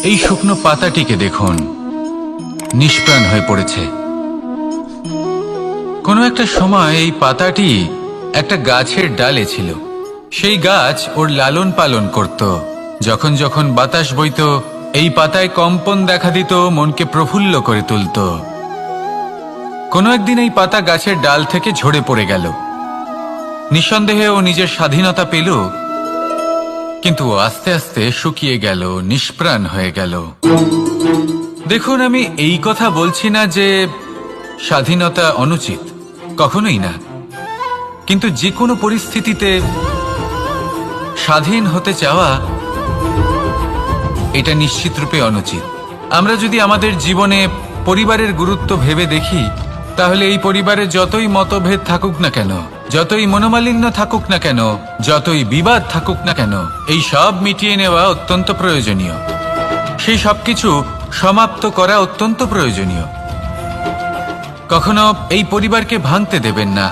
এই শুকনো পাতাটিকে দেখুন, নিষ্প্রাণ হয়ে পড়েছে। কোনো একটা সময় এই পাতাটি একটা গাছের ডালে ছিল। সেই গাছ ওর লালন পালন করত। যখন যখন বাতাস বইত, এই পাতায় কম্পন দেখা দিত, মনকে প্রফুল্ল করে তুলত। কোনো একদিন এই পাতা গাছের ডাল থেকে ঝরে পড়ে গেল। নিঃসন্দেহে ও নিজের স্বাধীনতা পেল, কিন্তু আস্তে আস্তে শুকিয়ে গেল, নিষ্প্রাণ হয়ে গেল। দেখুন, আমি এই কথা বলছি না যে স্বাধীনতা অনুচিত, কখনোই না। কিন্তু যে কোনো পরিস্থিতিতে স্বাধীন হতে চাওয়া এটা নিশ্চিতরূপে অনুচিত। আমরা যদি আমাদের জীবনে পরিবারের গুরুত্ব ভেবে দেখি, তাহলে এই পরিবারে যতই মতভেদ থাকুক না কেন, যতই মনোমালিন্য থাকুক না কেন, যতই বিবাদ থাকুক না কেন, এই সব মিটিয়ে নেওয়া অত্যন্ত প্রয়োজনীয়। সেই সবকিছু সমাপ্ত করা অত্যন্ত প্রয়োজনীয়। কখনো এই পরিবারকে ভাঙতে দেবেন না,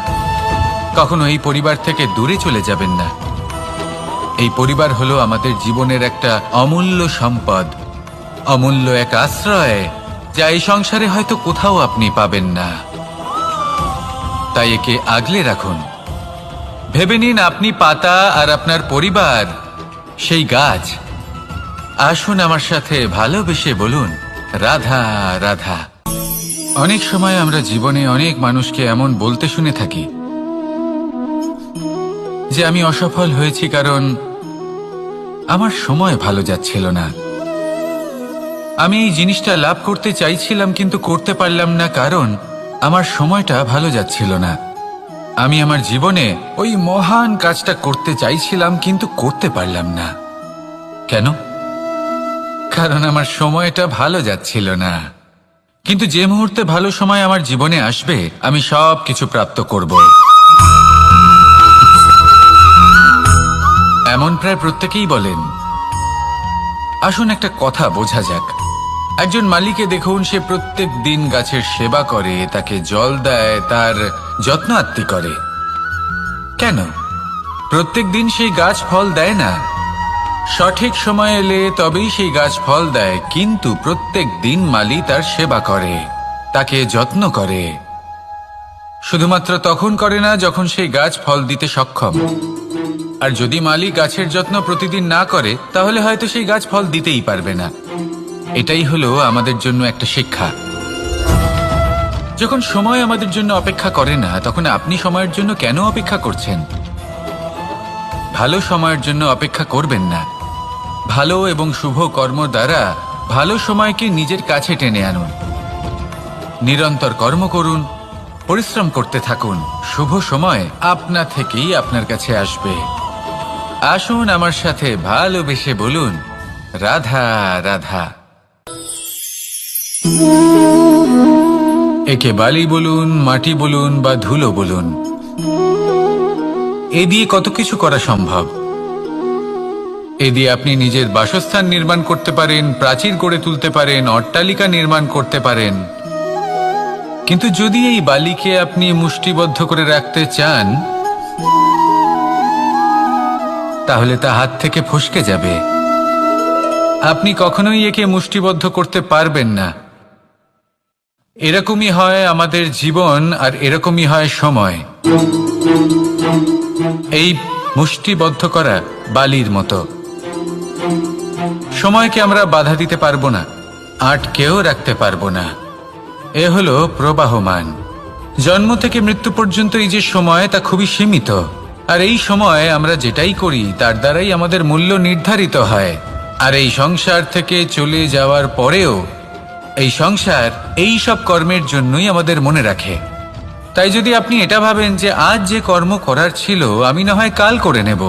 কখনো এই পরিবার থেকে দূরে চলে যাবেন না। এই পরিবার হলো আমাদের জীবনের একটা অমূল্য সম্পদ, অমূল্য এক আশ্রয়, যা এই সংসারে হয়তো কোথাও আপনি পাবেন না। তাই একে আগলে রাখুন। ভেবে নিন, আপনি পাতা আর আপনার পরিবার সেই গাছ। আসুন আমার সাথে ভালোবেসে বলুন, রাধা রাধা। অনেক সময় আমরা জীবনে অনেক মানুষকে এমন বলতে শুনে থাকি যে আমি অসফল হয়েছি কারণ আমার সময় ভালো যাচ্ছিল না। আমি এই জিনিসটা লাভ করতে চাইছিলাম কিন্তু করতে পারলাম না কারণ আমার সময়টা ভালো যাচ্ছিল না। আমি আমার জীবনে ওই মহান কাজটা করতে চাইছিলাম কিন্তু করতে পারলাম না। কেন? কারণ আমার সময়টা ভালো যাচ্ছিল না। কিন্তু যে মুহূর্তে ভালো সময় আমার জীবনে আসবে, আমি সব কিছু প্রাপ্ত করব। এমন প্রায় প্রত্যেকেই বলেন। আসুন একটা কথা বোঝা যাক। একজন মালিকে দেখুন, সে প্রত্যেক দিন গাছের সেবা করে, তাকে জল দেয়, তার যত্ন আত্তি করে। কেন? প্রত্যেক দিন সেই গাছ ফল দেয় না। সঠিক সময় এলে তবেই সেই গাছ ফল দেয়, কিন্তু প্রত্যেক দিন মালি তার সেবা করে, তাকে যত্ন করে। শুধুমাত্র তখন করে না যখন সেই গাছ ফল দিতে সক্ষম। আর যদি মালি গাছের যত্ন প্রতিদিন না করে, তাহলে হয়তো সেই গাছ ফল দিতেই পারবে না। এটাই হলো আমাদের জন্য একটা শিক্ষা। যখন সময় আমাদের জন্য অপেক্ষা করে না, তখন আপনি সময়ের জন্য কেন অপেক্ষা করছেন? ভালো সময়ের জন্য অপেক্ষা করবেন না। ভালো এবং শুভ কর্ম দ্বারা ভালো সময়কে নিজের কাছে টেনে আনুন। নিরন্তর কর্ম করুন, পরিশ্রম করতে থাকুন। শুভ সময় আপনা থেকেই আপনার কাছে আসবে। আসুন আমার সাথে ভালোবেসে বলুন, রাধা রাধা। একে বালি বলুন, মাটি বলুন বা ধুলো বলুন, এ দিয়ে কত কিছু করা সম্ভব। এ দিয়ে আপনি নিজের বাসস্থান নির্মাণ করতে পারেন, প্রাচীর গড়ে তুলতে পারেন, অট্টালিকা নির্মাণ করতে পারেন। কিন্তু যদি এই বালিকে আপনি মুষ্টিবদ্ধ করে রাখতে চান, তাহলে তা হাত থেকে ফসকে যাবে। আপনি কখনোই একে মুষ্টিবদ্ধ করতে পারবেন না। এরকমই হয় আমাদের জীবন, আর এরকমই হয় সময়। এই মুষ্টিবদ্ধ করা বালির মতো। সময়কে আমরা বাধা দিতে পারবো না, আটকেও রাখতে পারবো না। এ হলো প্রবাহমান। জন্ম থেকে মৃত্যু পর্যন্ত এই যে সময়, তা খুবই সীমিত। আর এই সময় আমরা যেটাই করি তার দ্বারাই আমাদের মূল্য নির্ধারিত হয়। আর এই সংসার থেকে চলে যাওয়ার পরেও এই সংসার এই সব কর্মের জন্যই আমাদের মনে রাখে। তাই যদি আপনি এটা ভাবেন যে আজ যে কর্ম করার ছিল আমি না হয় কাল করে নেব,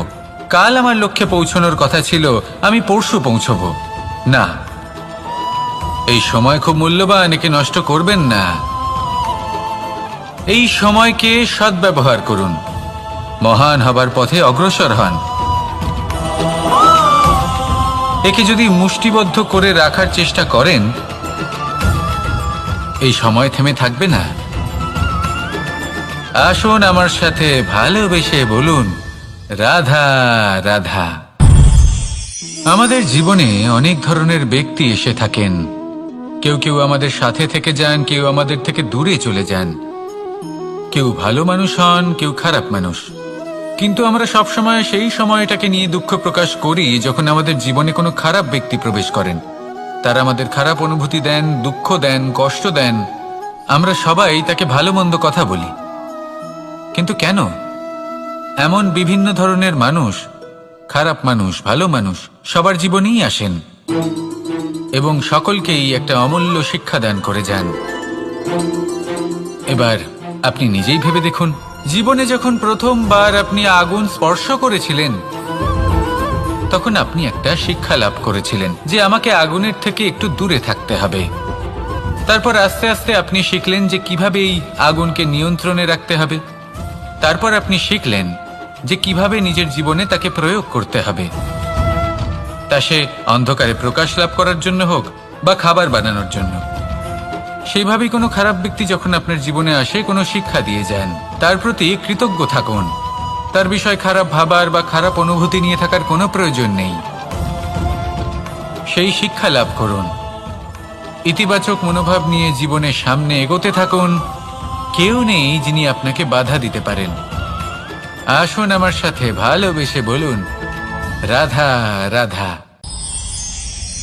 কাল আমার লক্ষ্যে পৌঁছানোর কথা ছিল আমি পরশু পৌঁছবো, না, এই সময় খুব মূল্যবান, একে নষ্ট করবেন না। এই সময়কে সদ্ব্যবহার করুন, মহান হবার পথে অগ্রসর হন। একে যদি মুষ্টিবদ্ধ করে রাখার চেষ্টা করেন, এই সময় থেমে থাকবে না। আসুন আমার সাথে ভালোবেসে বলুন, রাধা রাধা। আমাদের জীবনে অনেক ধরনের ব্যক্তি এসে থাকেন। কেউ কেউ আমাদের সাথে থেকে যান, কেউ আমাদের থেকে দূরে চলে যান। কেউ ভালো মানুষ হন, কেউ খারাপ মানুষ। কিন্তু আমরা সবসময় সেই সময়টাকে নিয়ে দুঃখ প্রকাশ করি যখন আমাদের জীবনে কোনো খারাপ ব্যক্তি প্রবেশ করেন। তারা আমাদের খারাপ অনুভূতি দেন, দুঃখ দেন, কষ্ট দেন। আমরা সবাই তাকে ভালো মন্দ কথা বলি। কিন্তু কেন? এমন বিভিন্ন ধরনের মানুষ, খারাপ মানুষ, ভালো মানুষ, সবার জীবনেই আসেন এবং সকলকেই একটা অমূল্য শিক্ষা দান করে যান। এবার আপনি নিজেই ভেবে দেখুন, জীবনে যখন প্রথমবার আপনি আগুন স্পর্শ করেছিলেন, তখন আপনি একটা শিক্ষা লাভ করেছিলেন যে আমাকে আগুনের থেকে একটু দূরে থাকতে হবে। তারপর আস্তে আস্তে আপনি শিখলেন যে কিভাবে এই আগুনকে নিয়ন্ত্রণে রাখতে হবে। তারপর আপনি শিখলেন যে কিভাবে নিজের জীবনে তাকে প্রয়োগ করতে হবে, তা সে অন্ধকারে প্রকাশ লাভ করার জন্য হোক বা খাবার বানানোর জন্য। সেইভাবেই কোনো খারাপ ব্যক্তি যখন আপনার জীবনে আসে, কোনো শিক্ষা দিয়ে যান, তার প্রতি কৃতজ্ঞ থাকুন। তার বিষয় খারাপ ভাবার বা খারাপ অনুভূতি নিয়ে থাকার কোনো প্রয়োজন নেই। সেই শিক্ষা লাভ করুন, ইতিবাচক মনোভাব নিয়ে জীবনের সামনে এগোতে থাকুন। কেউ নেই যিনি আপনাকে বাধা দিতে পারেন। আসুন আমার সাথে ভালোবেসে বলুন, রাধা রাধা।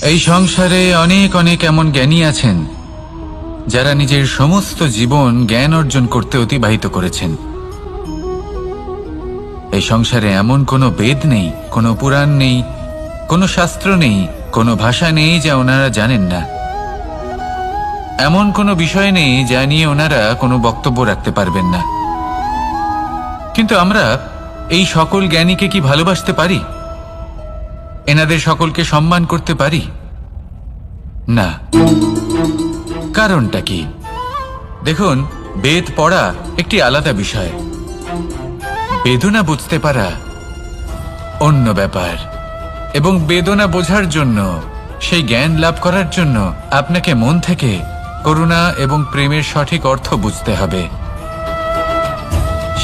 এই সংসারে অনেক অনেক এমন জ্ঞানী আছেন যারা নিজের সমস্ত জীবন জ্ঞান অর্জন করতে অতিবাহিত করেছেন। এই সংসারে এমন কোনো বেদ নেই, কোনো পুরাণ নেই, কোনো শাস্ত্র নেই, কোনো ভাষা নেই যা ওনারা জানেন না। এমন কোনো বিষয় নেই যা নিয়ে ওনারা কোনো বক্তব্য রাখতে পারবেন না। কিন্তু আমরা এই সকল জ্ঞানীকে কি ভালোবাসতে পারি? এনাদের সকলকে সম্মান করতে পারি না। কারণটা কি? দেখুন, বেদ পড়া একটি আলাদা বিষয়, বেদনা বুঝতে পারা অন্য ব্যাপার। এবং বেদনা বোঝার জন্য, সেই জ্ঞান লাভ করার জন্য আপনাকে মন থেকে করুণা এবং প্রেমের সঠিক অর্থ বুঝতে হবে।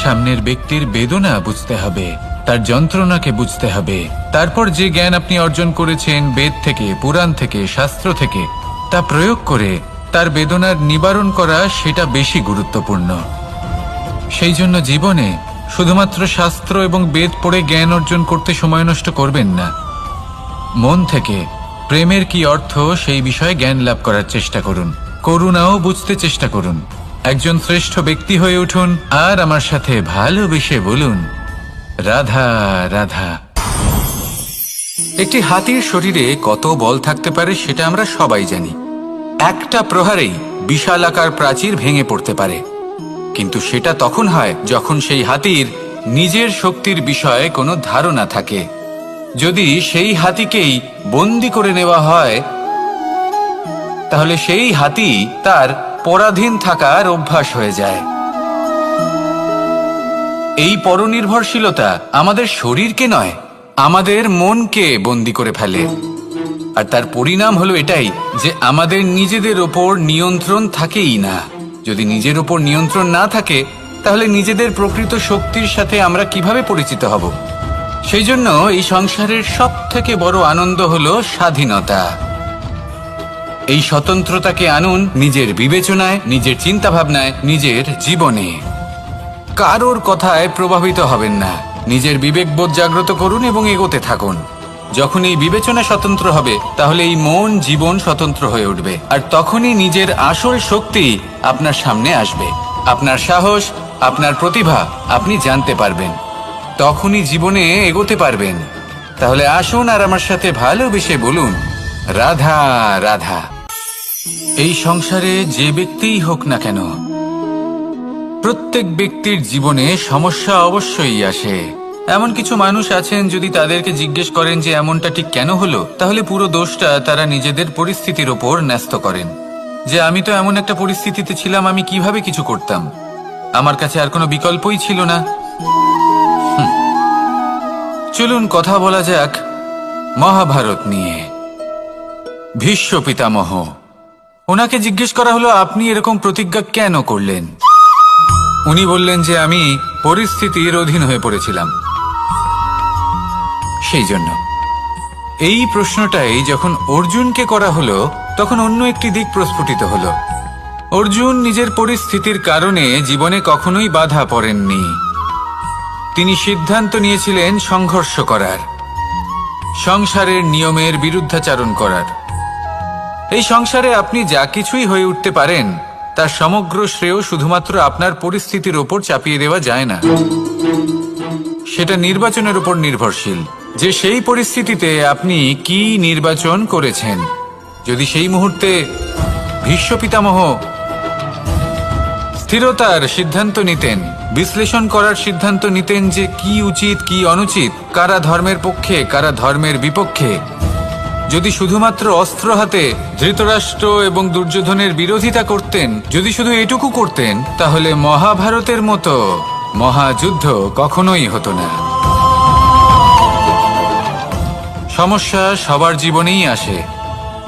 সামনের ব্যক্তির বেদনা বুঝতে হবে, তার যন্ত্রণাকে বুঝতে হবে। তারপর যে জ্ঞান আপনি অর্জন করেছেন বেদ থেকে, পুরাণ থেকে, শাস্ত্র থেকে, তা প্রয়োগ করে তার বেদনার নিবারণ করা, সেটা বেশি গুরুত্বপূর্ণ। সেই জন্য জীবনে শুধুমাত্র শাস্ত্র এবং বেদ পড়ে জ্ঞান অর্জন করতে সময় নষ্ট করবেন না। মন থেকে প্রেমের কি অর্থ সেই বিষয়ে জ্ঞান লাভ করার চেষ্টা করুন। করুণাও বুঝতে চেষ্টা করুন। একজন শ্রেষ্ঠ ব্যক্তি হয়ে উঠুন আর আমার সাথে ভালোবেসে বলুন, রাধা রাধা। একটি হাতির শরীরে কত বল থাকতে পারে সেটা আমরা সবাই জানি। একটা প্রহারেই বিশালাকার প্রাচীর ভেঙে পড়তে পারে। কিন্তু সেটা তখন হয় যখন সেই হাতির নিজের শক্তির বিষয়ে কোনো ধারণা থাকে। যদি সেই হাতিকেই বন্দি করে নেওয়া হয়, তাহলে সেই হাতি তার পরাধীন থাকার অভ্যাস হয়ে যায়। এই পরনির্ভরশীলতা আমাদের শরীরকে নয়, আমাদের মনকে বন্দি করে ফেলে। আর তার পরিণাম হলো এটাই যে আমাদের নিজেদের ওপর নিয়ন্ত্রণ থাকেই না। যদি নিজের ওপর নিয়ন্ত্রণ না থাকে, তাহলে নিজেদের প্রকৃত শক্তির সাথে আমরা কিভাবে পরিচিত হব? সেই জন্য এই সংসারের সবথেকে বড় আনন্দ হলো স্বাধীনতা। এই স্বতন্ত্রতাকে আনুন নিজের বিবেচনায়, নিজের চিন্তাভাবনায়, নিজের জীবনে। কারোর কথায় প্রভাবিত হবেন না। নিজের বিবেকবোধ জাগ্রত করুন এবং এগোতে থাকুন। যখন এই বিবেচনা স্বতন্ত্র হবে, তাহলে এই মন, জীবন স্বতন্ত্র হয়ে উঠবে। আর তখনই নিজের আসল শক্তি আপনার সামনে আসবে। আপনার সাহস, আপনার প্রতিভা আপনি জানতে পারবেন। তখনই জীবনে এগোতে পারবেন। তাহলে আসুন আর আমার সাথে ভালোবেসে বলুন, রাধা রাধা। এই সংসারে যে ব্যক্তিই হোক না কেন, প্রত্যেক ব্যক্তির জীবনে সমস্যা অবশ্যই আসে। এমন কিছু মানুষ আছেন, যদি তাদেরকে জিজ্ঞেস করেন যে এমনটা ঠিক কেন হলো, তাহলে পুরো দোষটা তারা নিজেদের পরিস্থিতির ওপর ন্যস্ত করেন। যে আমি তো এমন একটা পরিস্থিতিতে ছিলাম, আমি কিভাবে কিছু করতাম, আমার কাছে আর কোনো বিকল্পই ছিল না। চলুন কথা বলা যাক মহাভারত নিয়ে। ভীষ্ম পিতামহ, ওনাকে জিজ্ঞেস করা হলো, আপনি এরকম প্রতিজ্ঞা কেন করলেন? উনি বললেন যে আমি পরিস্থিতির অধীন হয়ে পড়েছিলাম, সেই জন্য। এই প্রশ্নটাই যখন অর্জুনকে করা হলো তখন অন্য একটি দিক প্রস্ফুটিত হলো। অর্জুন নিজের পরিস্থিতির কারণে জীবনে কখনোই বাধা পড়েননি। তিনি সিদ্ধান্ত নিয়েছিলেন সংঘর্ষ করার, সংসারের নিয়মের বিরুদ্ধাচারণ করার। এই সংসারে আপনি যা কিছুই হয়ে উঠতে পারেন তার সমগ্র শ্রেয় শুধুমাত্র আপনার পরিস্থিতির ওপর চাপিয়ে দেওয়া যায় না। সেটা নির্বাচনের উপর নির্ভরশীল যে সেই পরিস্থিতিতে আপনি কি নির্বাচন করেছেন। যদি সেই মুহূর্তে ভীষ্ম পিতামহ স্থিরতার সিদ্ধান্ত নিতেন, বিশ্লেষণ করার সিদ্ধান্ত নিতেন যে কি উচিত কি অনুচিত, কারা ধর্মের পক্ষে কারা ধর্মের বিপক্ষে, যদি শুধুমাত্র অস্ত্র হাতে ধৃতরাষ্ট্র এবং দুর্যোধনের বিরোধিতা করতেন, যদি শুধু এটুকু করতেন, তাহলে মহাভারতের মতো মহাযুদ্ধ কখনোই হতো না। সমস্যা সবার জীবনেই আসে,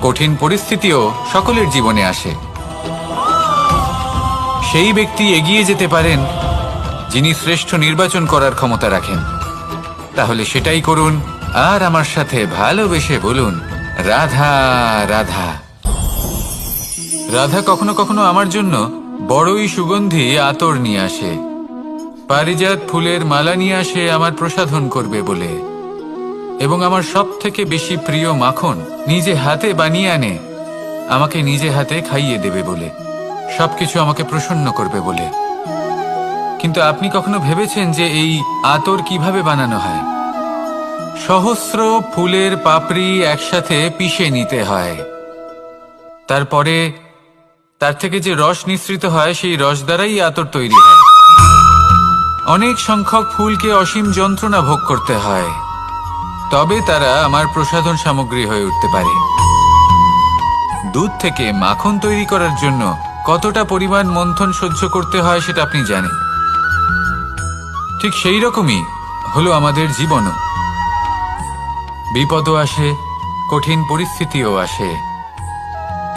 কঠিন পরিস্থিতিও সকলের জীবনে আসে। সেই ব্যক্তি এগিয়ে যেতে পারেন যিনি শ্রেষ্ঠ নির্বাচন করার ক্ষমতা রাখেন। তাহলে সেটাই করুন আর আমার সাথে ভালোবেসে বলুন, রাধা রাধা। রাধা কখনো কখনো আমার জন্য বড়ই সুগন্ধি আতর নিয়ে আসে, পারিজাত ফুলের মালা নিয়ে আসে আমার প্রসাধন করবে বলে, এবং আমার সব থেকে বেশি প্রিয় মাখন নিজে হাতে বানিয়ে আনে আমাকে নিজে হাতে খাইয়ে দেবে বলে, সবকিছু আমাকে প্রসন্ন করবে বলে। কিন্তু আপনি কখনো ভেবেছেন যে এই আতর কিভাবে বানানো হয়? সহস্র ফুলের পাপড়ি একসাথে পিষে নিতে হয়, তারপরে তার থেকে যে রস নিঃসৃত হয় সেই রস দ্বারাই আতর তৈরি হয়। অনেক সংখ্যক ফুলকে অসীম যন্ত্রণা ভোগ করতে হয়, তবে তারা আমার প্রসাধন সামগ্রী হয়ে উঠতে পারে। দুধ থেকে মাখন তৈরি করার জন্য কতটা পরিমাণ মন্থন সহ্য করতে হয় সেটা আপনি জানেন। ঠিক সেই রকমই হলো আমাদের জীবনও। বিপদও আসে, কঠিন পরিস্থিতিও আসে,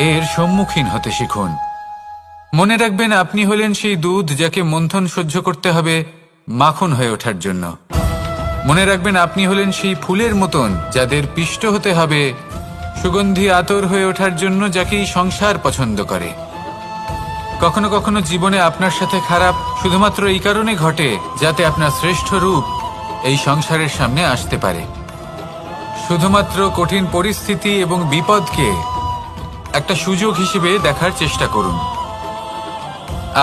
এর সম্মুখীন হতে শিখুন। মনে রাখবেন আপনি হলেন সেই দুধ যাকে মন্থন সহ্য করতে হবে মাখন হয়ে ওঠার জন্য। মনে রাখবেন আপনি হলেন সেই ফুলের মতন যাদের পিষ্ট হতে হবে সুগন্ধি আতর হয়ে ওঠার জন্য, যাকেই সংসার পছন্দ করে। কখনো কখনো জীবনে আপনার সাথে খারাপ শুধুমাত্র এই কারণে ঘটে যাতে আপনার শ্রেষ্ঠ রূপ এই সংসারের সামনে আসতে পারে। শুধুমাত্র কঠিন পরিস্থিতি এবং বিপদকে একটা সুযোগ হিসেবে দেখার চেষ্টা করুন।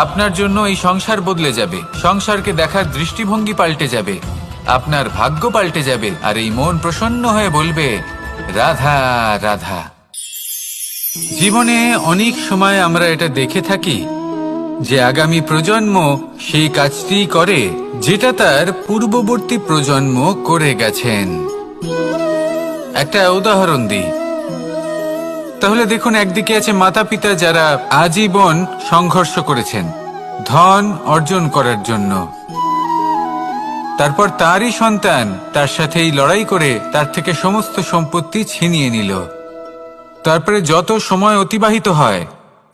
আপনার জন্য এই সংসার বদলে যাবে, সংসারকে দেখার দৃষ্টিভঙ্গি পাল্টে যাবে, আপনার ভাগ্য পাল্টে যাবে, আর এই মন প্রসন্ন হয়ে বলবে, রাধা রাধা। জীবনে অনেক সময় আমরা এটা দেখে থাকি যে আগামী প্রজন্ম সেই কাজটি করে যেটা তার পূর্ববর্তী প্রজন্ম করে গেছেন। একটা উদাহরণ দিই। তাহলে দেখুন, একদিকে আছে মাতা পিতা যারা আজীবন সংঘর্ষ করেছেন ধন অর্জন করার জন্য, তারপর তারই সন্তান তার সাথেই লড়াই করে তার থেকে সমস্ত সম্পত্তি ছিনিয়ে নিল। তারপরে যত সময় অতিবাহিত হয়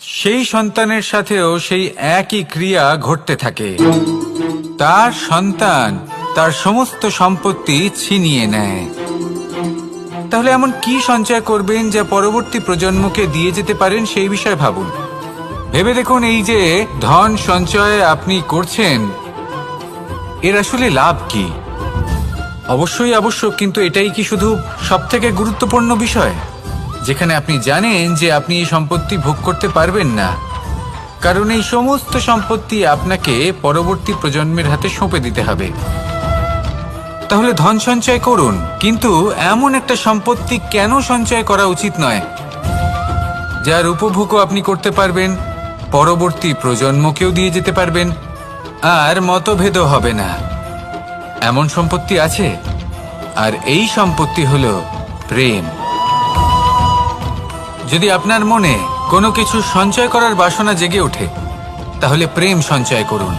সেই সন্তানের সাথেও সেই একই ক্রিয়া ঘটতে থাকে, তার সন্তান তার সমস্ত সম্পত্তি ছিনিয়ে নেয়। তাহলে এমন কি সঞ্চয় করবেন যা পরবর্তী প্রজন্মকে দিয়ে যেতে পারেন সেই বিষয়ে ভাবুন। ভেবে দেখুন, এই যে ধন সঞ্চয় আপনি করছেন এর আসলে লাভ কি? অবশ্যই আবশ্যক, কিন্তু এটাই কি শুধু সবথেকে গুরুত্বপূর্ণ বিষয় যেখানে আপনি জানেন যে আপনি এই সম্পত্তি ভোগ করতে পারবেন না, কারণ এই সমস্ত সম্পত্তি আপনাকে পরবর্তী প্রজন্মের হাতে সঁপে দিতে হবে। তাহলে ধন সঞ্চয় করুন, কিন্তু এমন একটা সম্পত্তি কেন সঞ্চয় করা উচিত নয় যার উপভোগও আপনি করতে পারবেন, পরবর্তী প্রজন্মকেও দিয়ে যেতে পারবেন, আর মতভেদও হবে না। এমন সম্পত্তি আছে, আর এই সম্পত্তি হলো প্রেম। যদি আপনার মনে কোনো কিছু সঞ্চয় করার বাসনা জেগে ওঠে তাহলে প্রেম সঞ্চয় করুন।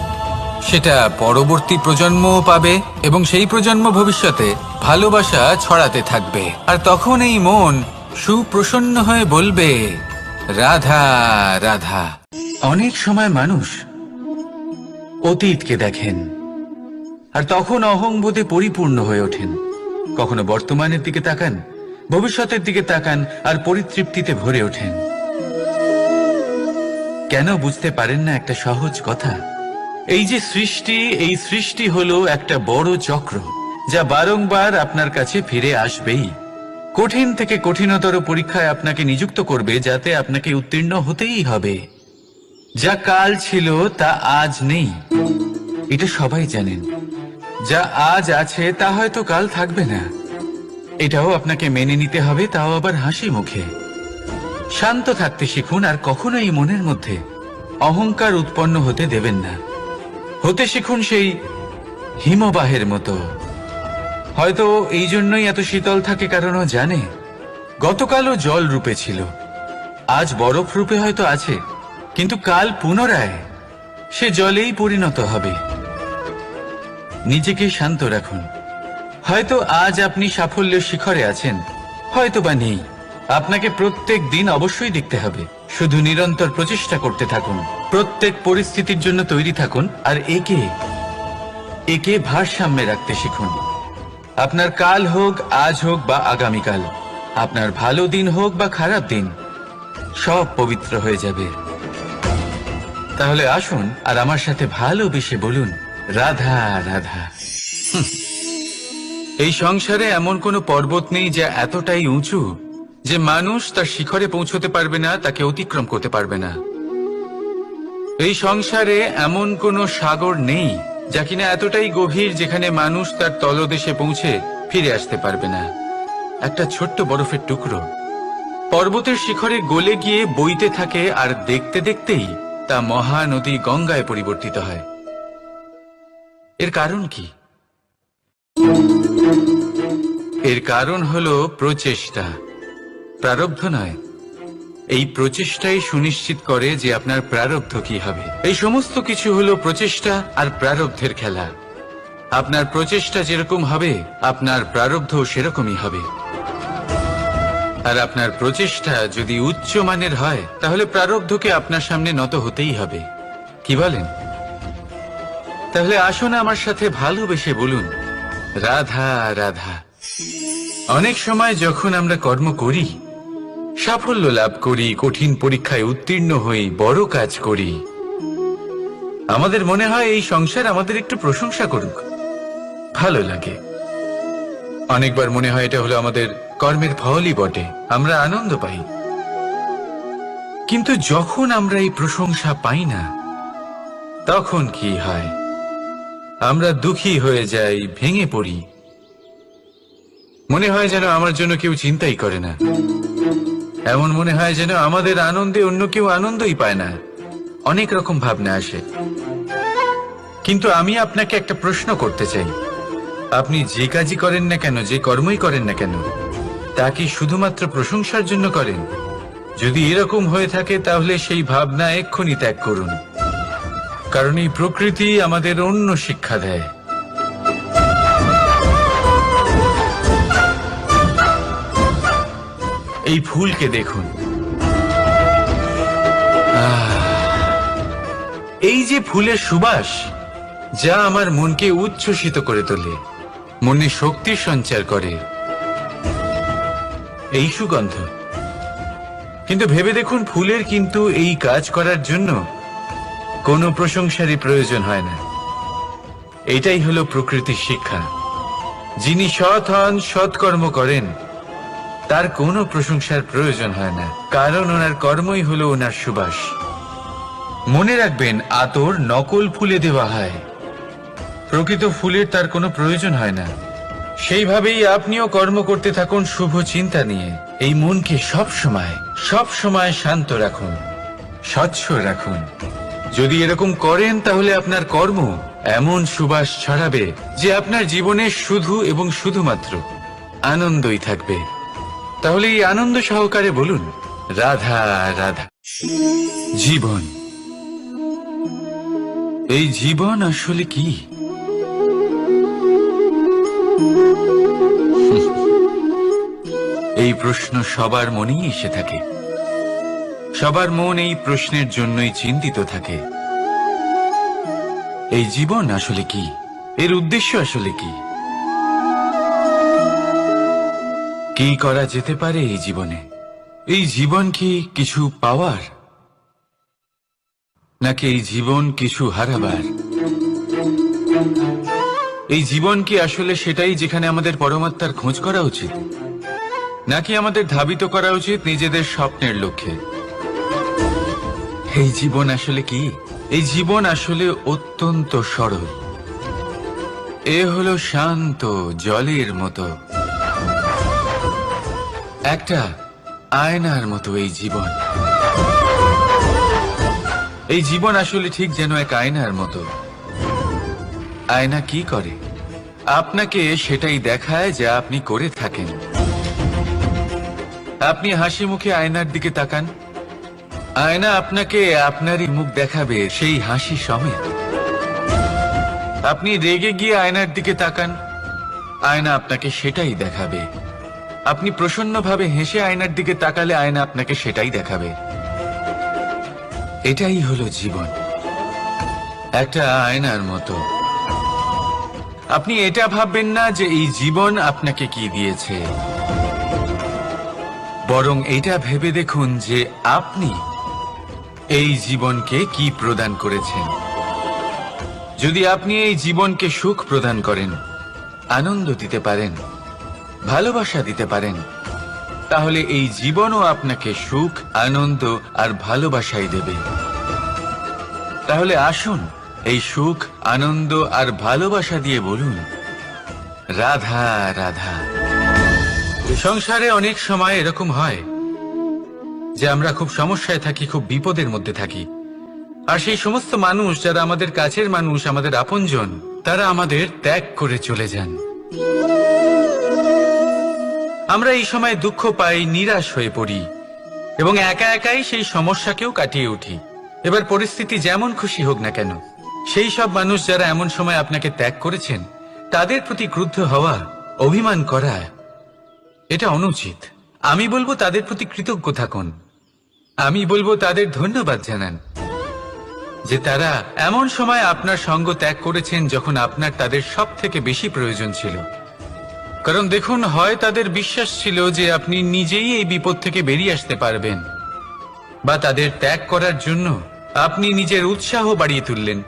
সেটা পরবর্তী প্রজন্মও পাবে এবং সেই প্রজন্ম ভবিষ্যতে ভালোবাসা ছড়াতে থাকবে, আর তখন এই মন সুপ্রসন্ন হয়ে বলবে, রাধা রাধা। অনেক সময় মানুষ অতীতকে দেখেন আর তখন অহংবোধে পরিপূর্ণ হয়ে ওঠেন। কখনো বর্তমানের দিকে তাকান ভবিষ্যতের দিকে তাকান আর পরিতৃপ্তিতে ভরে ওঠেন। কেন বুঝতে পারেন না একটা সহজ কথা? এই যে সৃষ্টি, এই সৃষ্টি হলো একটা বড় চক্র, যা বারংবার আপনার কাছে ফিরে আসবেই। কঠিন থেকে কঠিনতর পরীক্ষায় আপনাকে নিযুক্ত করবে, যাতে আপনাকে উত্তীর্ণ হতেই হবে। যা কাল ছিল তা আজ নেই, এটা সবাই জানেন। যা আজ আছে তা হয়তো কাল থাকবে না, এটাও আপনাকে মেনে নিতে হবে, তাও আবার হাসি মুখে। শান্ত থাকতে শিখুন, আর কখনোই মনের মধ্যে অহংকার উৎপন্ন হতে দেবেন না। হতে শিখুন সেই হিমবাহের মতো। হয়তো এই জন্যই এত শীতল থাকে, কারণ ও জানে গতকালও জল রূপে ছিল, আজ বরফ রূপে হয়তো আছে, কিন্তু কাল পুনরায় সে জলেই পরিণত হবে। নিজেকে শান্ত রাখুন। হয়তো আজ আপনি সাফল্যের শিখরে আছেন, হয়তো বা নেই। আপনাকে প্রত্যেক দিন অবশ্যই দেখতে হবে। শুধু নিরন্তর প্রচেষ্টা করতে থাকুন, প্রত্যেক পরিস্থিতির জন্য তৈরি থাকুন, আর একে ভারসাম্যে রাখতে শিখুন। আপনার কাল হোক, আজ হোক বা আগামীকাল, আপনার ভালো দিন হোক বা খারাপ দিন, সব পবিত্র হয়ে যাবে। তাহলে আসুন আর আমার সাথে ভালোবেসে বলুন, রাধা রাধা। এই সংসারে এমন কোনো পর্বত নেই যা এতটাই উঁচু যে মানুষ তার শিখরে পৌঁছতে পারবে না, তাকে অতিক্রম করতে পারবে না। এই সংসারে এমন কোনো সাগর নেই যা কিনা এতটাই গভীর যেখানে মানুষ তার তলদেশে পৌঁছে ফিরে আসতে পারবে না। একটা ছোট্ট বরফের টুকরো পর্বতের শিখরে গলে গিয়ে বইতে থাকে, আর দেখতে দেখতেই তা মহানদী গঙ্গায় পরিবর্তিত হয়। এর কারণ কি? এর কারণ হলো প্রচেষ্টা, প্রারব্ধ নয়। এই প্রচেষ্টাই সুনিশ্চিত করে যে আপনার প্রারব্ধ কি হবে। এই সমস্ত কিছু হলো প্রচেষ্টা আর প্রারব্ধের খেলা। আপনার প্রচেষ্টা যেরকম হবে, আপনার প্রারব্ধ সেরকমই হবে। আর আপনার প্রচেষ্টা যদি উচ্চ মানের হয়, তাহলে প্রারব্ধকে আপনার সামনে নত হতেই হবে। কি বলেন? তাহলে আসুন আমার সাথে ভালোবেসে বলুন, রাধা রাধা। অনেক সময় যখন আমরা কর্ম করি, সাফল্য লাভ করি, কঠিন পরীক্ষায় উত্তীর্ণ হই, বড় কাজ করি, আমাদের মনে হয় এই সংসার আমাদের একটু প্রশংসা করুক, ভালো লাগে। অনেকবার মনে হয় এটা হলো আমাদের কর্মের ফলই বটে, আমরা আনন্দ পাই। কিন্তু যখন আমরা এই প্রশংসা পাই না, তখন কি হয়? আমরা দুঃখী হয়ে যাই, ভেঙে পড়ি। মনে হয় যেন আমার জন্য কেউ চিন্তাই করে না। এমন মনে হয় যেন আমাদের আনন্দে অন্য কেউ আনন্দই পায় না। অনেক রকম ভাবনা আসে। কিন্তু আমি আপনাকে একটা প্রশ্ন করতে চাই, আপনি যে কাজই করেন না কেন, যে কর্মই করেন না কেন, তা কি শুধুমাত্র প্রশংসার জন্য করেন? যদি এরকম হয়ে থাকে, তাহলে সেই ভাবনা এক্ষুনি ত্যাগ করুন। কারণ এই প্রকৃতি আমাদের অন্য শিক্ষা দেয়। এই ফুলকে দেখুন, এই যে ফুলের সুবাস, যা আমার মনকে উচ্ছ্বসিত করে তোলে, মনে শক্তির সঞ্চার করে, এই সুগন্ধ। কিন্তু ভেবে দেখুন, ফুলের কিন্তু এই কাজ করার জন্য কোনো প্রশংসারই প্রয়োজন হয় না। এটাই হলো প্রকৃতির শিক্ষা। যিনি সৎ হন, সৎকর্ম করেন, তার কোনো প্রশংসার প্রয়োজন হয় না, কারণ ওনার কর্মই হলো ওনার সুবাস। মনে রাখবেন, আতর নকল ফুলে দেওয়া হয়, প্রকৃত ফুলের তার কোনো প্রয়োজন হয় না। সেইভাবেই আপনিও কর্ম করতে থাকুন শুভ চিন্তা নিয়ে। এই মনকে সব সময় শান্ত রাখুন, স্বচ্ছ রাখুন। যদি এরকম করেন, তাহলে আপনার কর্ম এমন সুবাস ছড়াবে যে আপনার জীবনে শুধু এবং শুধুমাত্র আনন্দই থাকবে। তাহলে এই আনন্দ সহকারে বলুন, রাধা রাধা। জীবন, এই জীবন আসলে কি? এই প্রশ্ন সবার মনেই এসে থাকে। সবার মন এই প্রশ্নের জন্যই চিন্তিত থাকে। এই জীবন আসলে কি? এর উদ্দেশ্য আসলে কি? কি করা যেতে পারে এই জীবনে? এই জীবন কি কিছু পাওয়ার, নাকি এই জীবন কিছু হারাবার? এই জীবন কি আসলে সেটাই যেখানে আমাদের পরমাত্মার খোঁজ করা উচিত, নাকি আমাদের ধাবিত করা উচিত নিজেদের স্বপ্নের লক্ষ্যে? এই জীবন আসলে কি? এই জীবন আসলে অত্যন্ত সরল। এ হলো শান্ত জলের মতো, একটা আয়নার মতো এই জীবন। এই জীবন আসলে ঠিক যেন এক আয়নার মতো। আয়না কি করে? আপনাকে সেটাই দেখায় যা আপনি করে থাকেন। আপনি হাসি মুখে আয়নার দিকে তাকান, আয়না আপনাকে আপনারই মুখ দেখাবে সেই হাসি সমেত। আপনি রেগে গিয়ে আয়নার দিকে তাকান, আয়না আপনাকে সেটাই দেখাবে। আপনি প্রসন্নভাবে হেসে আয়নার দিকে তাকালে আয়না আপনাকে সেটাই দেখাবে। এটাই হলো জীবন, একটা আয়নার মতো। আপনি এটা ভাববেন না যে এই জীবন আপনাকে কি দিয়েছে, বরং এটা ভেবে দেখুন যে আপনি এই জীবনকে কি প্রদান করেছেন। যদি আপনি এই জীবনকে সুখ প্রদান করেন, আনন্দ দিতে পারেন, ভালোবাসা দিতে পারেন, তাহলে এই জীবনও আপনাকে সুখ, আনন্দ আর ভালোবাসাই দেবে। তাহলে আসুন এই সুখ, আনন্দ আর ভালোবাসা দিয়ে বলুন, রাধা রাধা। সংসারে অনেক সময় এরকম হয় যে আমরা খুব সমস্যায় থাকি, খুব বিপদের মধ্যে থাকি। আর সেই সমস্ত মানুষ যারা আমাদের কাছের মানুষ, আমাদের আপনজন, তারা আমাদের ত্যাগ করে চলে যান। আমরা এই সময় দুঃখ পাই, নিরাশ হয়ে পড়ি এবং একা একাই সেই সমস্যাকেও কাটিয়ে উঠি। এবার পরিস্থিতি যেমন খুশি হোক না কেন, সেই সব মানুষ যারা এমন সময় আপনাকে ত্যাগ করেছেন, তাদের প্রতি ক্রুদ্ধ হওয়া, অভিমান করা, এটা অনুচিত। আমি বলবো তাদের প্রতি কৃতজ্ঞ থাকুন। আমি বলবো তাদের ধন্যবাদ জানান যে তারা এমন সময় আপনার সঙ্গ ত্যাগ করেছেন যখন আপনার তাদের সব থেকে বেশি প্রয়োজন ছিল। কারণ দেখুন, হয় তাদের বিশ্বাস ছিল যে আপনি নিজেই এই বিপদ থেকে বেরিয়ে আসতে পারবেন, বা তাদের ত্যাগ করার জন্য আপনি নিজের উৎসাহ বাড়িয়ে তুললেন,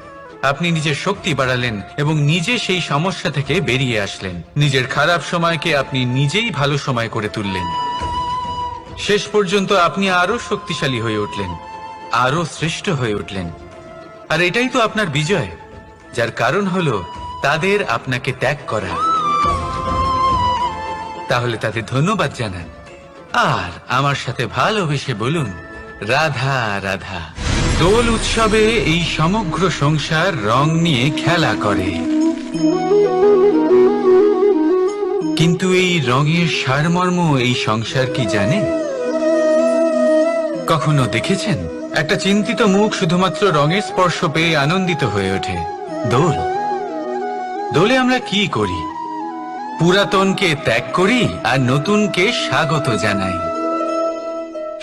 আপনি নিজের শক্তি বাড়ালেন এবং নিজে সেই সমস্যা থেকে বেরিয়ে আসলেন। নিজের খারাপ সময়কে আপনি নিজেই ভালো সময় করে তুললেন। শেষ পর্যন্ত আপনি আরো শক্তিশালী হয়ে উঠলেন, আরো শ্রেষ্ঠ হয়ে উঠলেন। আর এটাই তো আপনার বিজয়, যার কারণ হলো তাদের আপনাকে ত্যাগ করা। তাহলে তাদের ধন্যবাদ জানান আর আমার সাথে ভালোবেসে বলুন, রাধা রাধা। দোল উৎসবে এই সমগ্র সংসার রং নিয়ে খেলা করে, কিন্তু এই রঙের সারমর্ম এই সংসার কি জানে? কখনো দেখেছেন একটা চিন্তিত মুখ শুধুমাত্র রঙের স্পর্শ পেয়ে আনন্দিত হয়ে ওঠে? দোলে আমরা কি করি? পুরাতনকে ত্যাগ করি আর নতুনকে স্বাগত জানাই।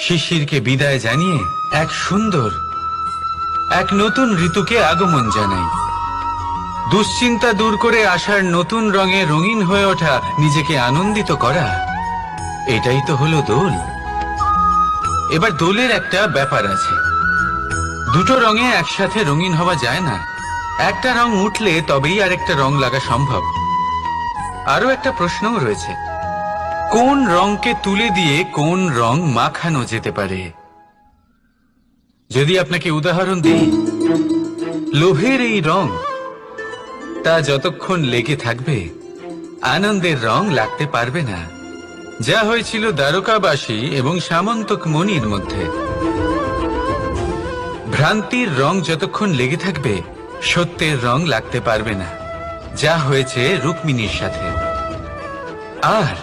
শিশিরকে বিদায় জানিয়ে এক সুন্দর, এক নতুন ঋতুকে আগমন জানাই। দুশ্চিন্তা দূর করে আসার নতুন রঙে রঙিন হয়ে ওঠা, নিজেকে আনন্দিত করা, এটাই তো হলো দোল। এবার দোলের একটা ব্যাপার আছে, দুটো রঙে একসাথে রঙিন হওয়া যায় না। একটা রং উঠলে তবেই আরেকটা রং লাগা সম্ভব। আরো একটা প্রশ্নও রয়েছে, কোন রংকে তুলে দিয়ে কোন রং মাখানো যেতে পারে? যদি আপনাকে উদাহরণ দিই, লোভের এই রং, তা যতক্ষণ লেগে থাকবে আনন্দের রং লাগতে পারবে না। যা হয়েছিল দ্বারকাবাসী এবং সামন্তক মণির মধ্যে। ভ্রান্তির রং যতক্ষণ লেগে থাকবে সত্যের রং লাগতে পারবে না, যা হয়েছে রুক্মিণীর সাথে। আর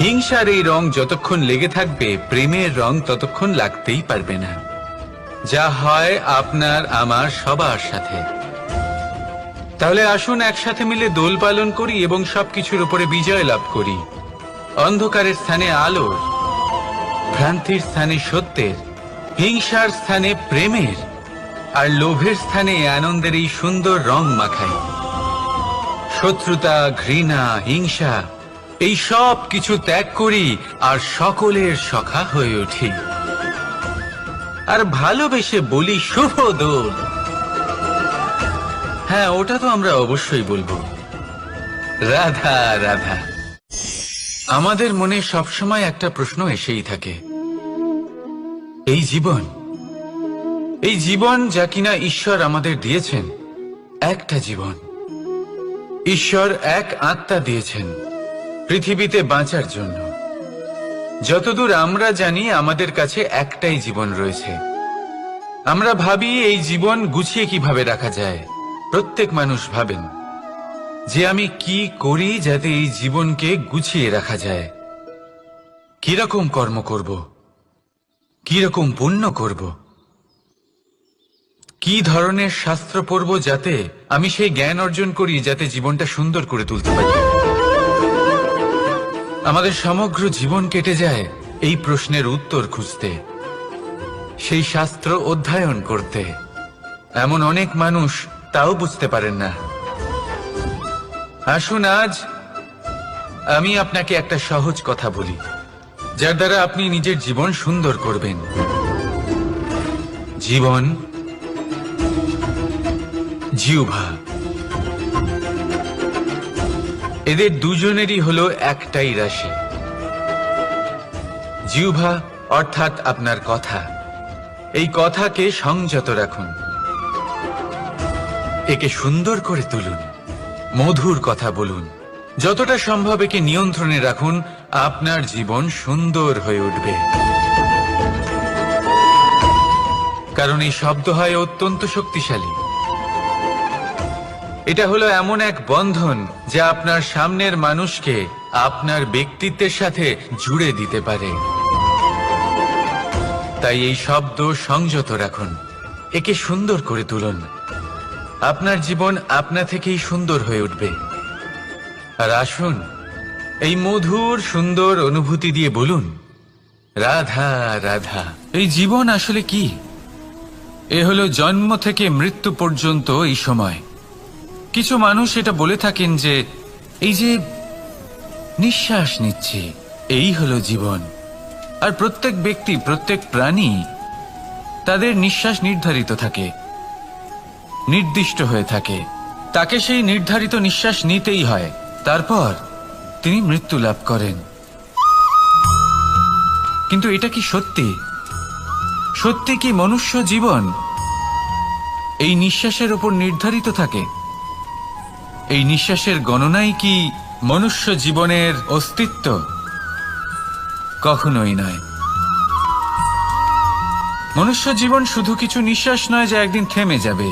হিংসার এই রং যতক্ষণ লেগে থাকবে প্রেমের রং ততক্ষণ লাগতেই পারবে না, যা হয় আপনার আমার সবার সাথে। তাহলে আসুন একসাথে মিলে দোল পালন করি এবং সবকিছুর উপরে বিজয় লাভ করি। অন্ধকারের স্থানে আলোর, ভ্রান্তির স্থানে সত্যের, হিংসার স্থানে প্রেমের, আর লোভের স্থানে আনন্দের এই সুন্দর রং মাখাই। শত্রুতা, ঘৃণা, হিংসা এই সব কিছু ত্যাগ করি আর সকলের সখা হয়ে উঠি, আর ভালোবেসে বলি শুভ দোল। হ্যাঁ, ওটা তো আমরা অবশ্যই বলবো, রাধা রাধা। আমাদের মনে সবসময় একটা প্রশ্ন এসেই থাকে, এই জীবন যা কিনা ঈশ্বর আমাদের দিয়েছেন, একটা জীবন। ঈশ্বর এক আত্মা দিয়েছেন পৃথিবীতে বাঁচার জন্য। যতদূর আমরা জানি আমাদের কাছে একটাই জীবন রয়েছে। আমরা ভাবি এই জীবন গুছিয়ে কিভাবে রাখা যায়। প্রত্যেক মানুষ ভাবেন যে আমি কি করি যাতে এই জীবনকে গুছিয়ে রাখা যায়, কিরকম কর্ম করব, কিরকম পুণ্য করব, কি ধরনের শাস্ত্র পড়ব যাতে আমি সেই জ্ঞান অর্জন করি যাতে জীবনটা সুন্দর করে তুলতে পারি। আমাদের সমগ্র জীবন কেটে যায় এই প্রশ্নের উত্তর খুঁজতে, সেই শাস্ত্র অধ্যয়ন করতে। এমন অনেক মানুষ তাও বুঝতে পারেন না। আসুন আজ আমি আপনাকে একটা সহজ কথা বলি, যার দ্বারা আপনি নিজের জীবন সুন্দর করবেন। জীবন, জিহ্বা, এদের দুজনেরই হলো একটাই রাশি। জিহ্বা অর্থাৎ আপনার কথা, এই কথাকে সংযত রাখুন, একে সুন্দর করে তুলুন, মধুর কথা বলুন, যতটা সম্ভব একে নিয়ন্ত্রণে রাখুন। আপনার জীবন সুন্দর হয়ে উঠবে। কারণ এই শব্দ হয় অত্যন্ত শক্তিশালী। এটা হলো এমন এক বন্ধন যা আপনার সামনের মানুষকে আপনার ব্যক্তিত্বের সাথে জুড়ে দিতে পারে। তাই এই শব্দ সংযত রাখুন, একে সুন্দর করে তুলুন। আপনার জীবন আপনা থেকেই সুন্দর হয়ে উঠবে। আর আসুন এই মধুর সুন্দর অনুভূতি দিয়ে বলুন, রাধা রাধা। এই জীবন আসলে কি? এ হলো জন্ম থেকে মৃত্যু পর্যন্ত এই সময়। কিছু মানুষ এটা বলে থাকেন যে এই যে নিঃশ্বাস নিচ্ছি, এই হলো জীবন। আর প্রত্যেক ব্যক্তি, প্রত্যেক প্রাণী, তাদের নিঃশ্বাস নির্ধারিত থাকে, নির্দিষ্ট হয়ে থাকে। তাকে সেই নির্ধারিত নিঃশ্বাস নিতেই হয়, তারপর তিনি মৃত্যু লাভ করেন। কিন্তু এটা কি সত্যি? সত্যি কি মনুষ্য জীবন এই নিঃশ্বাসের উপর নির্ধারিত থাকে? এই নিঃশ্বাসের গণনাই কি মনুষ্য জীবনের অস্তিত্ব? কখনোই নয়। মনুষ্য জীবন শুধু কিছু নিঃশ্বাস নয় যা একদিন থেমে যাবে।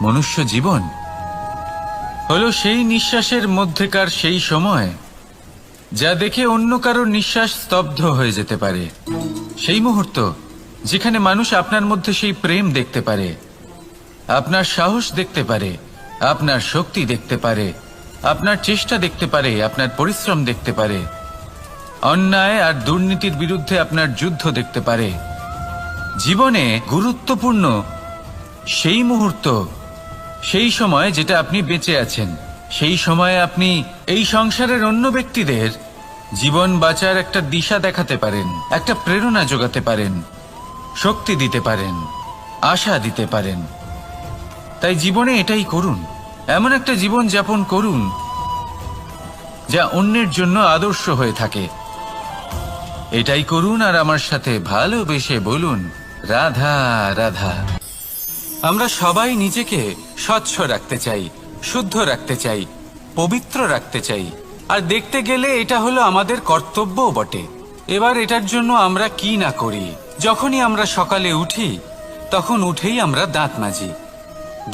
মনুষ্য জীবন হলো সেই নিঃশ্বাসের মধ্যেকার সেই সময় যা দেখে অন্য কারোর নিঃশ্বাস স্তব্ধ হয়ে যেতে পারে। সেই মুহূর্ত যেখানে মানুষ আপনার মধ্যে সেই প্রেম দেখতে পারে, আপনার সাহস দেখতে পারে, আপনার শক্তি দেখতে পারে, আপনার চেষ্টা দেখতে পারে, আপনার পরিশ্রম দেখতে পারে, অন্যায় আর দুর্নীতির বিরুদ্ধে আপনার যুদ্ধ দেখতে পারে। জীবনে গুরুত্বপূর্ণ সেই মুহূর্ত, সেই সময় যেটা আপনি বেঁচে আছেন। সেই সময়ে আপনি এই সংসারের অন্য ব্যক্তিদের জীবন বাঁচার একটা দিশা দেখাতে পারেন, একটা প্রেরণা যোগাতে পারেন, শক্তি দিতে পারেন, আশা দিতে পারেন। তাই জীবনে এটাই করুন, এমন একটা জীবন যাপন করুন যা অন্যের জন্য আদর্শ হয়ে থাকে। এটাই করুন আর আমার সাথে ভালোবেসে বলুন, রাধা রাধা। আমরা সবাই নিজেকে স্বচ্ছ রাখতে চাই, শুদ্ধ রাখতে চাই, পবিত্র রাখতে চাই। আর দেখতে গেলে এটা হলো আমাদের কর্তব্যও বটে। এবার এটার জন্য আমরা কি না করি। যখনই আমরা সকালে উঠি তখন উঠেই আমরা দাঁত মাজি।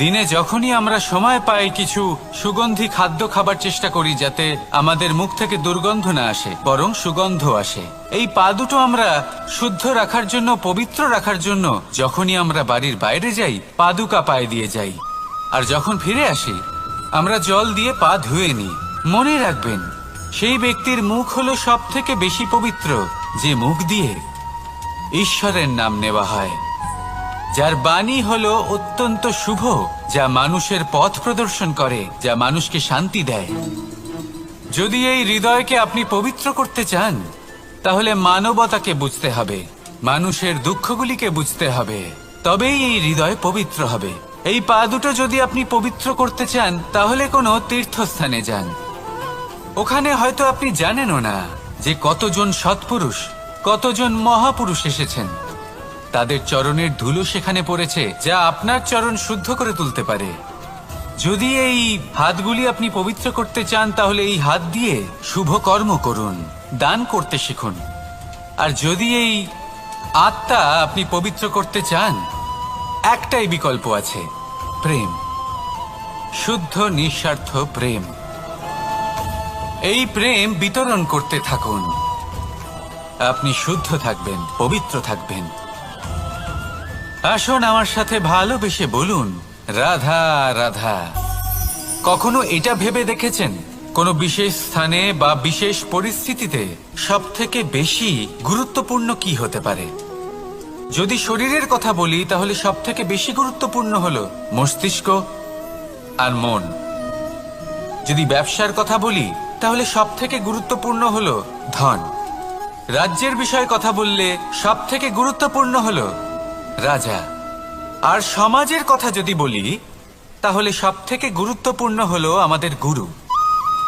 দিনে যখনই আমরা সময় পাই কিছু সুগন্ধি খাদ্য খাবার চেষ্টা করি যাতে আমাদের মুখ থেকে দুর্গন্ধ না আসে, বরং সুগন্ধ আসে। এই পা দুটো আমরা শুদ্ধ রাখার জন্য, পবিত্র রাখার জন্য যখনই আমরা বাড়ির বাইরে যাই পাদুকা পায়ে দিয়ে যাই, আর যখন ফিরে আসি আমরা জল দিয়ে পা ধুয়ে নিই। মনে রাখবেন, সেই ব্যক্তির মুখ হলো সব থেকে বেশি পবিত্র যে মুখ দিয়ে ঈশ্বরের নাম নেওয়া হয়। যার বাণী হলো অত্যন্ত শুভ, যা মানুষের পথ প্রদর্শন করে, যা মানুষকে শান্তি দেয়। যদি এই হৃদয়কে আপনি পবিত্র করতে চান, তাহলে মানবতাকে বুঝতে হবে, মানুষের দুঃখগুলিকে বুঝতে হবে, তবেই এই হৃদয় পবিত্র হবে। এই পা দুটো যদি আপনি পবিত্র করতে চান, তাহলে কোনো তীর্থস্থানে যান। ওখানে হয়তো আপনি জানেনও না যে কতজন সৎপুরুষ, কতজন মহাপুরুষ এসেছেন। তাদের চরণের ধুলো সেখানে পড়েছে, যা আপনার চরণ শুদ্ধ করে তুলতে পারে। যদি এই হাতগুলি আপনি পবিত্র করতে চান, তাহলে এই হাত দিয়ে শুভ কর্ম করুন, দান করতে শিখুন। আর যদি এই আত্মা আপনি পবিত্র করতে চান, একটাই বিকল্প আছে, প্রেম, শুদ্ধ নিঃস্বার্থ প্রেম। এই প্রেম বিতরণ করতে থাকুন, আপনি শুদ্ধ থাকবেন, পবিত্র থাকবেন। আসুন আমার সাথে ভালোবেসে বলুন, রাধা রাধা। কখনো এটা ভেবে দেখেছেন, কোনো বিশেষ স্থানে বা বিশেষ পরিস্থিতিতে সবথেকে বেশি গুরুত্বপূর্ণ কি হতে পারে? যদি শরীরের কথা বলি, তাহলে সবথেকে বেশি গুরুত্বপূর্ণ হলো মস্তিষ্ক আর মন। যদি ব্যবসার কথা বলি, তাহলে সবথেকে গুরুত্বপূর্ণ হলো ধন। রাজ্যের বিষয়ে কথা বললে সবথেকে গুরুত্বপূর্ণ হলো রাজা। আর সমাজের কথা যদি বলি, তাহলে সবথেকে গুরুত্বপূর্ণ হলো আমাদের গুরু।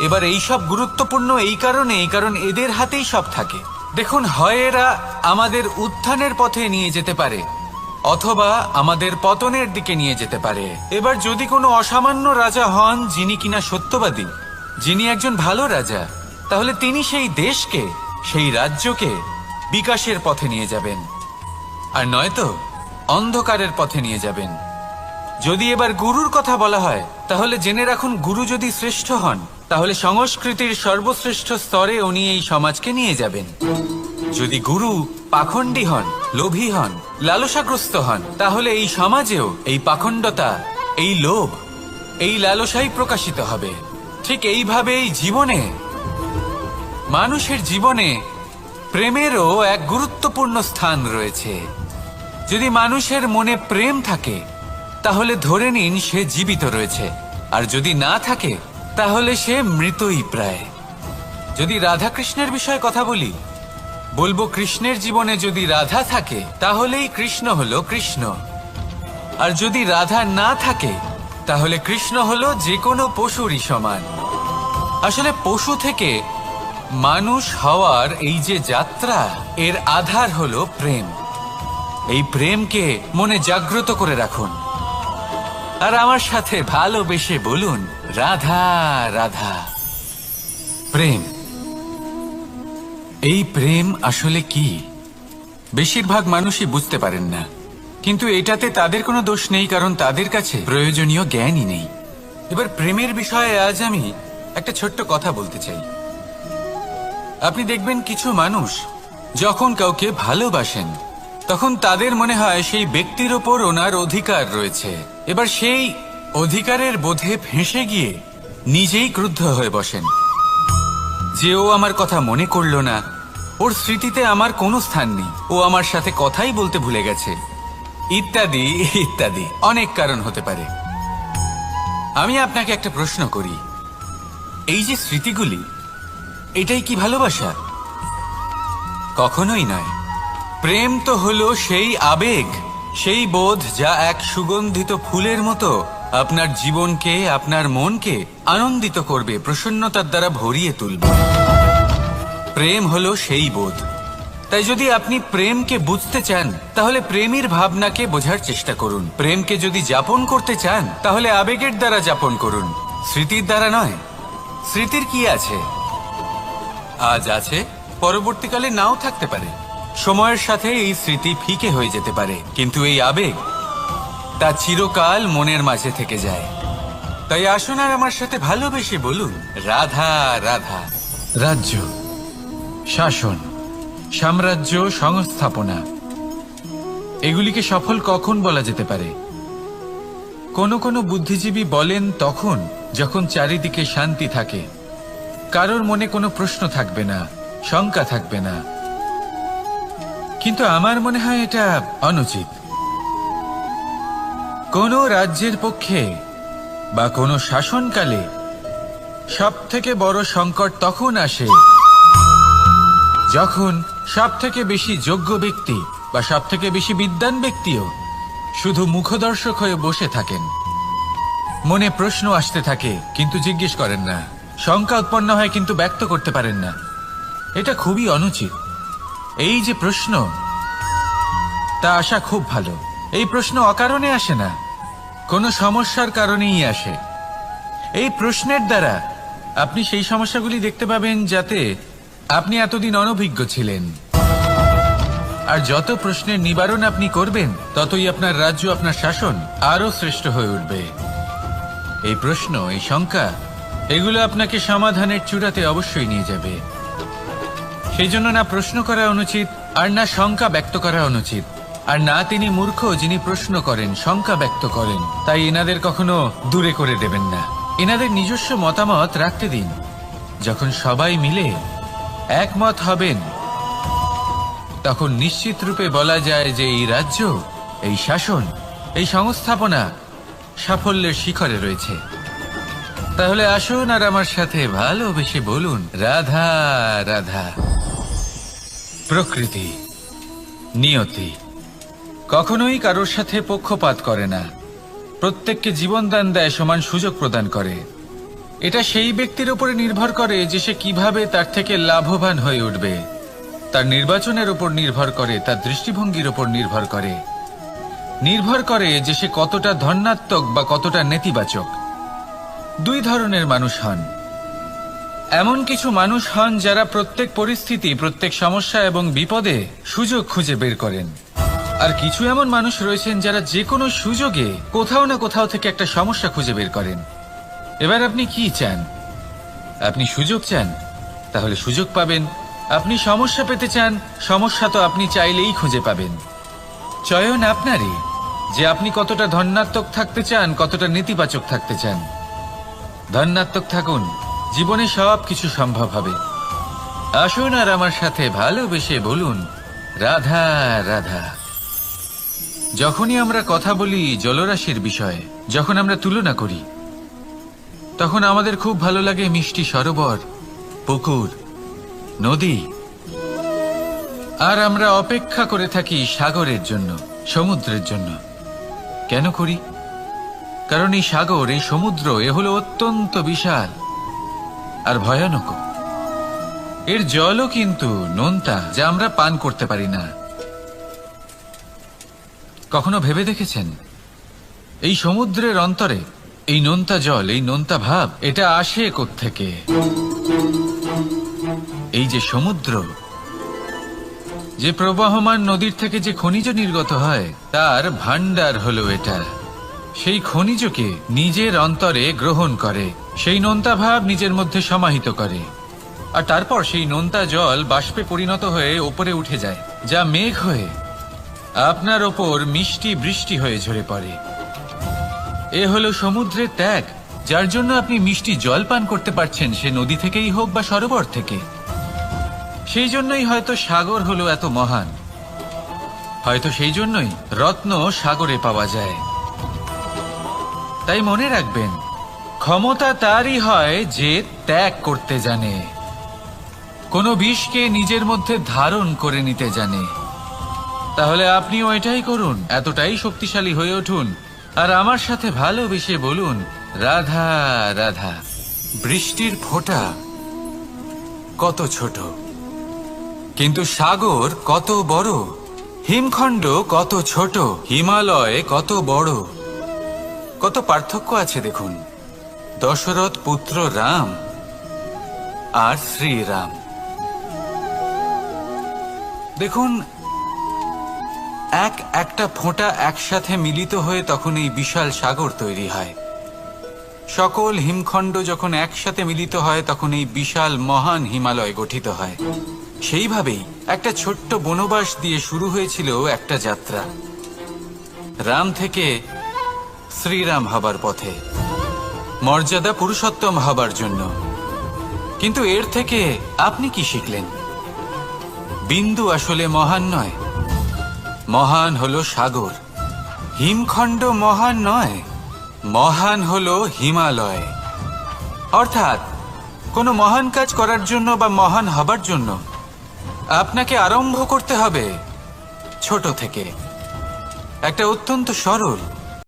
এবার এই সব গুরুত্বপূর্ণ এই কারণ এদের হাতেই সব থাকে। দেখুন, হয় এরা আমাদের উত্থানের পথে নিয়ে যেতে পারে, অথবা আমাদের পতনের দিকে নিয়ে যেতে পারে। এবার যদি কোনো অসামান্য রাজা হন, যিনি কিনা সত্যবাদী, যিনি একজন ভালো রাজা, তাহলে তিনি সেই দেশকে, সেই রাজ্যকে বিকাশের পথে নিয়ে যাবেন, আর নয়তো অন্ধকারের পথে নিয়ে যাবেন। যদি এবার গুরুর কথা বলা হয়, তাহলে জেনে রাখুন, গুরু যদি শ্রেষ্ঠ হন, তাহলে সংস্কৃতির সর্বশ্রেষ্ঠ স্তরে উনি এই সমাজকে নিয়ে যাবেন। যদি গুরু পাখণ্ডী হন, লোভী হন, লালসাগ্রস্ত হন, তাহলে এই সমাজেও এই পাখণ্ডতা, এই লোভ, এই লালসাই প্রকাশিত হবে। ঠিক এইভাবে এই জীবনে, মানুষের জীবনে প্রেমেরও এক গুরুত্বপূর্ণ স্থান রয়েছে। যদি মানুষের মনে প্রেম থাকে, তাহলে ধরে নিন সে জীবিত রয়েছে, আর যদি না থাকে, তাহলে সে মৃতই প্রায়। যদি রাধা কৃষ্ণের বিষয়ে কথা বলি, বলবো কৃষ্ণের জীবনে যদি রাধা থাকে, তাহলেই কৃষ্ণ হলো কৃষ্ণ। আর যদি রাধা না থাকে, তাহলে কৃষ্ণ হলো যে কোনো পশুরই সমান। আসলে পশু থেকে মানুষ হওয়ার এই যে যাত্রা, এর আধার হলো প্রেম। এই প্রেমকে মনে জাগ্রত করে রাখুন, আর আমার সাথে ভালোবেসে বলুন, রাধা রাধা। প্রেম, এই প্রেম আসলে কি? বেশিরভাগ মানুষই বুঝতে পারেন না, কিন্তু এটাতে তাদের কোনো দোষ নেই, কারণ তাদের কাছে প্রয়োজনীয় জ্ঞানই নেই। এবার প্রেমের বিষয়ে আজ আমি একটা ছোট্ট কথা বলতে চাই। আপনি দেখবেন, কিছু মানুষ যখন কাউকে ভালোবাসেন, তখন তাদের মনে হয় সেই ব্যক্তির ওপর ওনার অধিকার রয়েছে। এবার সেই অধিকারের বোধে ফেঁসে গিয়ে নিজেই ক্রুদ্ধ হয়ে বসেন, যে ও আমার কথা মনে করলো না, ওর স্মৃতিতে আমার কোনো স্থান নেই, ও আমার সাথে কথাই বলতে ভুলে গেছে, ইত্যাদি ইত্যাদি অনেক কারণ হতে পারে। আমি আপনাকে একটা প্রশ্ন করি, এই যে স্মৃতিগুলি, এটাই কি ভালোবাসা? কখনোই নয়। প্রেম তো হলো সেই আবেগ, সেই বোধ, যা এক সুগন্ধিত ফুলের মতো আপনার জীবনকে, আপনার মনকে আনন্দিত করবে, প্রসন্নতার দ্বারা ভরিয়ে তুলবে। প্রেম হলো সেই বোধ। তাই যদি আপনি প্রেমকে বুঝতে চান, তাহলে প্রেমের ভাবনাকে বোঝার চেষ্টা করুন। প্রেমকে যদি যাপন করতে চান, তাহলে আবেগের দ্বারা যাপন করুন, স্মৃতির দ্বারা নয়। স্মৃতির কি আছে? আজ আছে, পরবর্তীকালে নাও থাকতে পারে। সময়ের সাথে এই স্মৃতি ফিকে হয়ে যেতে পারে, কিন্তু এই আবেগ, তা চিরকাল মনের মাঝে থেকে যায়। তাই আসুন আর আমার সাথে ভালোবেসে বলুন, রাধা রাধা। রাজ্য, শাসন, সাম্রাজ্য, সংস্থাপনা, এগুলিকে সফল কখন বলা যেতে পারে? কোনো কোনো বুদ্ধিজীবী বলেন তখন, যখন চারিদিকে শান্তি থাকে, কারোর মনে কোনো প্রশ্ন থাকবে না, শঙ্কা থাকবে না। কিন্তু আমার মনে হয় এটা অনুচিত। কোনো রাজ্যের পক্ষে বা কোনো শাসনকালে সবথেকে বড় সংকট তখন আসে যখন সবথেকে বেশি যোগ্য ব্যক্তি বা সবথেকে বেশি বিদ্বান ব্যক্তিও শুধু মুখদর্শক হয়ে বসে থাকেন। মনে প্রশ্ন আসতে থাকে কিন্তু জিজ্ঞেস করেন না, শঙ্কা উৎপন্ন হয় কিন্তু ব্যক্ত করতে পারেন না। এটা খুবই অনুচিত। এই যে প্রশ্ন, তা আসা খুব ভালো। এই প্রশ্ন অকারণে আসে না, কোনো সমস্যার কারণেই আসে। এই প্রশ্নের দ্বারা আপনি সেই সমস্যাগুলি দেখতে পাবেন যাতে আপনি এতদিন অনভিজ্ঞ ছিলেন। আর যত প্রশ্নের নিবারণ আপনি করবেন ততই আপনার রাজ্য, আপনার শাসন আরো শ্রেষ্ঠ হয়ে উঠবে। এই প্রশ্ন, এই শঙ্কা, এগুলো আপনাকে সমাধানের চূড়াতে অবশ্যই নিয়ে যাবে। সেই জন্য না প্রশ্ন করা অনুচিত, আর না শঙ্কা ব্যক্ত করা অনুচিত, আর না তিনি মূর্খ যিনি প্রশ্ন করেন, শঙ্কা ব্যক্ত করেন। তাই এনাদের কখনো দূরে করে দেবেন না, এনাদের নিজস্ব মতামত রাখতে দিন। যখন সবাই মিলে একমত হবেন তখন নিশ্চিত রূপে বলা যায় যে এই রাজ্য, এই শাসন, এই সংস্থাপনা সাফল্যের শিখরে রয়েছে। তাহলে আসুন আর আমার সাথে ভালোবেসে বলুন, রাধা রাধা। প্রকৃতি, নিয়তি কখনোই কারোর সাথে পক্ষপাত করে না, প্রত্যেককে জীবনদান দেয়, সমান সুযোগ প্রদান করে। এটা সেই ব্যক্তির উপরে নির্ভর করে যে সে কিভাবে তার থেকে লাভবান হয়ে উঠবে। তার নির্বাচনের উপর নির্ভর করে, তার দৃষ্টিভঙ্গির উপর নির্ভর করে যে সে কতটা ধনাত্মক বা কতটা নেতিবাচক। দুই ধরনের মানুষ হন। এমন কিছু মানুষ হন যারা প্রত্যেক পরিস্থিতি, প্রত্যেক সমস্যা এবং বিপদে সুযোগ খুঁজে বের করেন। আর কিছু এমন মানুষ রয়েছেন যারা যে কোনো সুযোগে কোথাও না কোথাও থেকে একটা সমস্যা খুঁজে বের করেন। এবার আপনি কি চান? আপনি সুযোগ চান, তাহলে সুযোগ পাবেন। আপনি সমস্যা পেতে চান, সমস্যা তো আপনি চাইলেই খুঁজে পাবেন। চয়ন আপনারই, যে আপনি কতটা ধনাত্মক থাকতে চান, কতটা নেতিবাচক থাকতে চান। ধনাত্মক থাকুন, জীবনে সব কিছু সম্ভব হবে। আসুন আর আমার সাথে ভালোবেসে বলুন, রাধা রাধা। যখনই আমরা কথা বলি জলরাশির বিষয়ে, যখন আমরা তুলনা করি, তখন আমাদের খুব ভালো লাগে মিষ্টি সরোবর, পুকুর, নদী। আর আমরা অপেক্ষা করে থাকি সাগরের জন্য, সমুদ্রের জন্য। কেন করি? কারণ এই সাগর, এই সমুদ্র, এ হলো অত্যন্ত বিশাল আর ভয়ানক। এর জলও কিন্তু নোনতা, যা আমরা পান করতে পারি না। কখনো ভেবে দেখেছেন এই সমুদ্রের অন্তরে এই নোনতা জল, এই নোনতা ভাব, এটা আসে কোত্থেকে? এই যে সমুদ্র, যে প্রবাহমান নদীর থেকে যে খনিজ নির্গত হয়, তার ভান্ডার হলো এটা। সেই খনিজকে নিজের অন্তরে গ্রহণ করে, সেই নোনতা ভাব নিজের মধ্যে সমাহিত করে, আর তারপর সেই নোনতা জল বাষ্পে পরিণত হয়ে ওপরে উঠে যায়, যা মেঘ হয়ে আপনার ওপর মিষ্টি বৃষ্টি হয়ে ঝরে পড়ে। এ হলো সমুদ্রের ত্যাগ, যার জন্য আপনি মিষ্টি জল পান করতে পারছেন, সে নদী থেকেই হোক বা সরোবর থেকে। সেই জন্যই হয়তো সাগর হলো এত মহান, হয়তো সেই জন্যই রত্ন সাগরে পাওয়া যায়। তাই মনে রাখবেন, ক্ষমতা তারই হয় যে ত্যাগ করতে জানে, কোনো বিষকে নিজের মধ্যে ধারণ করে নিতে জানে। তাহলে আপনিও এটাই করুন, এতটাই শক্তিশালী হয়ে উঠুন, আর আমার সাথে ভালোবেসে বলুন, রাধা রাধা। বৃষ্টির ফোঁটা কত ছোট, কিন্তু সাগর কত বড়। হিমখণ্ড কত ছোট, হিমালয় কত বড়। কত পার্থক্য আছে দেখুন। দশরথ পুত্র রাম আর শ্রীরাম, দেখুন একটা ফোঁটা একসাথে মিলিত হয়ে তখন এই বিশাল সাগর তৈরি হয়। সকল হিমখণ্ড যখন একসাথে মিলিত হয় তখন এই বিশাল মহান হিমালয় গঠিত হয়। সেইভাবেই একটা ছোট্ট বনবাস দিয়ে শুরু হয়েছিল একটা যাত্রা, রাম থেকে শ্রীরাম হবার পথে, মর্যাদা পুরুষোত্তম হবার জন্য। কিন্তু এর থেকে আপনি কি শিখলেন? বিন্দু আসলে মহান নয়, মহান হলো সাগর, হিমখণ্ড মহান নয়, মহান হলো হিমালয়। অর্থাৎ কোনো মহান কাজ করার জন্য বা মহান হবার জন্য আপনাকে আরম্ভ করতে হবে ছোট থেকে, একটা অত্যন্ত সরল